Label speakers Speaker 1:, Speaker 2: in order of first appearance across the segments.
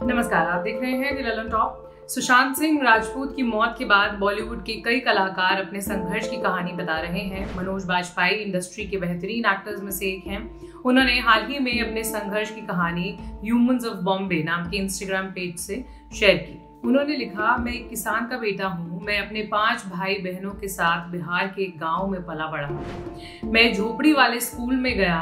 Speaker 1: नमस्कार, आप देख रहे हैं दिल ऑन टॉप। सुशांत सिंह राजपूत की मौत के बाद बॉलीवुड के कई कलाकार अपने संघर्ष की कहानी बता रहे हैं। मनोज बाजपेयी इंडस्ट्री के बेहतरीन एक्टर्स में से एक हैं। उन्होंने हाल ही में अपने संघर्ष की कहानी ह्यूमंस ऑफ बॉम्बे नाम के इंस्टाग्राम पेज से शेयर की। उन्होंने लिखा, मैं एक किसान का बेटा हूँ। मैं अपने 5 भाई बहनों के साथ बिहार के एक गाँव में पला बढ़ा हूँ। मैं झोपड़ी वाले स्कूल में गया।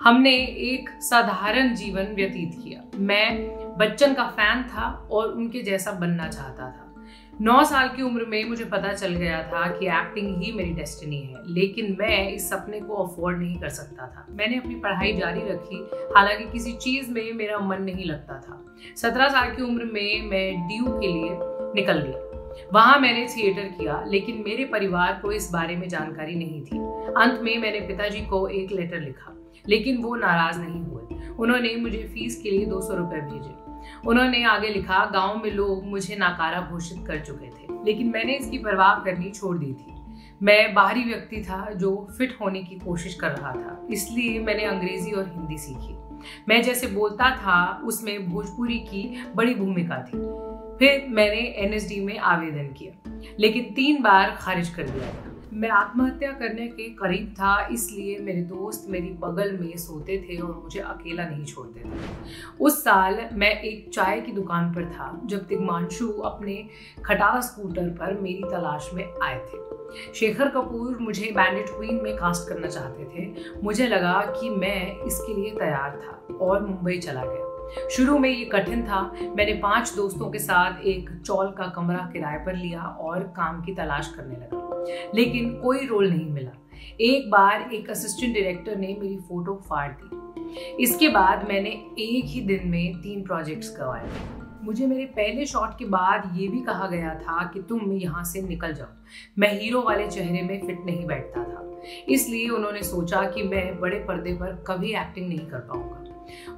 Speaker 1: हमने एक साधारण जीवन व्यतीत किया। मैं बच्चन का फैन था और उनके जैसा बनना चाहता था। 9 साल की उम्र में मुझे पता चल गया था कि एक्टिंग ही मेरी डेस्टिनी है, लेकिन मैं इस सपने को अफोर्ड नहीं कर सकता था। मैंने अपनी पढ़ाई जारी रखी, हालांकि किसी चीज में मेरा मन नहीं लगता था। 17 साल की उम्र में मैं ड्यू के लिए निकल गया। वहां मैंने थिएटर किया, लेकिन मेरे परिवार को इस बारे में जानकारी नहीं थी। अंत में मैंने पिताजी को एक लेटर लिखा, लेकिन वो नाराज नहीं हुए। उन्होंने मुझे फीस के लिए 200 रुपए भेजे। उन्होंने आगे लिखा, गांव में लोग मुझे नाकारा घोषित कर चुके थे, लेकिन मैंने इसकी परवाह करनी छोड़ दी थी। मैं बाहरी व्यक्ति था जो फिट होने की कोशिश कर रहा था, इसलिए मैंने अंग्रेजी और हिंदी सीखी। मैं जैसे बोलता था उसमें भोजपुरी की बड़ी भूमिका थी। फिर मैंने NSD में आवेदन किया, लेकिन 3 बार खारिज कर दिया गया। मैं आत्महत्या करने के करीब था, इसलिए मेरे दोस्त मेरी बगल में सोते थे और मुझे अकेला नहीं छोड़ते थे। उस साल मैं एक चाय की दुकान पर था जब तिग्मांशु अपने खटारा स्कूटर पर मेरी तलाश में आए थे। शेखर कपूर मुझे बैंडिट क्वीन में कास्ट करना चाहते थे। मुझे लगा कि मैं इसके लिए तैयार था और मुंबई चला गया। शुरू में ये कठिन था। मैंने 5 दोस्तों के साथ एक चौल का कमरा किराए पर लिया और काम की तलाश करने लगा, लेकिन कोई रोल नहीं मिला। एक बार एक असिस्टेंट डायरेक्टर ने मेरी फोटो फाड़ दी। इसके बाद मैंने एक ही दिन में 3 प्रोजेक्ट्स गंवाए। मुझे मेरे पहले शॉट के बाद ये भी कहा गया था कि तुम यहाँ से निकल जाओ। मैं हीरो वाले चेहरे में फिट नहीं बैठता था, इसलिए उन्होंने सोचा कि मैं बड़े पर्दे पर कभी एक्टिंग नहीं कर पाऊंगा।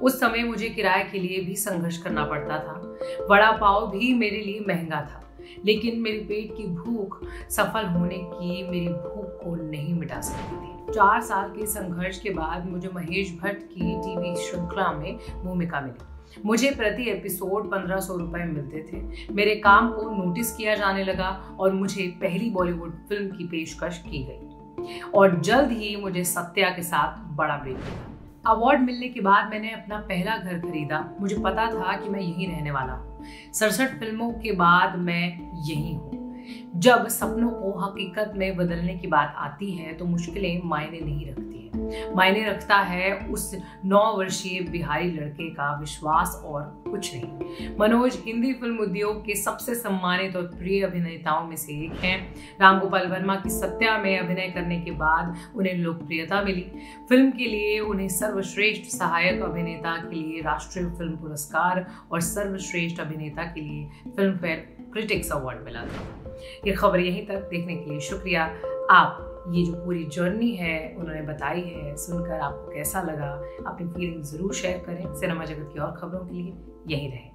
Speaker 1: उस समय मुझे किराए के लिए भी संघर्ष करना पड़ता था। वड़ा पाव भी मेरे लिए महंगा था, लेकिन मेरे पेट की भूख सफल होने की मेरी भूख को नहीं मिटा सकती थी। 4 साल के संघर्ष के बाद मुझे महेश भट्ट की टीवी श्रृंखला में भूमिका मिली। मुझे प्रति एपिसोड 1500 रुपए मिलते थे। मेरे काम को नोटिस किया जाने लगा और मुझे पहली बॉलीवुड फिल्म की पेशकश की गई, और जल्द ही मुझे सत्या के साथ बड़ा ब्रेक मिला। अवार्ड मिलने के बाद मैंने अपना पहला घर खरीदा। मुझे पता था कि मैं यहीं रहने वाला हूँ। 67 फिल्मों के बाद मैं यहीं हूँ। जब सपनों को हकीकत में बदलने की बात आती है तो मुश्किलें मायने नहीं रखती हैं। मायने रखता है उस 9 वर्षीय बिहारी लड़के का विश्वास और कुछ नहीं। मनोज हिंदी फिल्म उद्योग के सबसे सम्मानित और प्रिय अभिनेताओं में से एक हैं। राम गोपाल वर्मा की सत्या में अभिनय करने के बाद उन्हें लोकप्रियता मिली। फिल्म के लिए उन्हें सर्वश्रेष्ठ सहायक अभिनेता के लिए राष्ट्रीय फिल्म पुरस्कार और सर्वश्रेष्ठ अभिनेता के लिए फिल्म फेयर क्रिटिक्स अवार्ड मिला था। ये खबर यहीं तक देखने के लिए शुक्रिया। आप ये जो पूरी जर्नी है उन्होंने बताई है, सुनकर आपको कैसा लगा? अपनी फीलिंग जरूर शेयर करें। सिनेमा जगत की और खबरों के लिए यहीं रहें।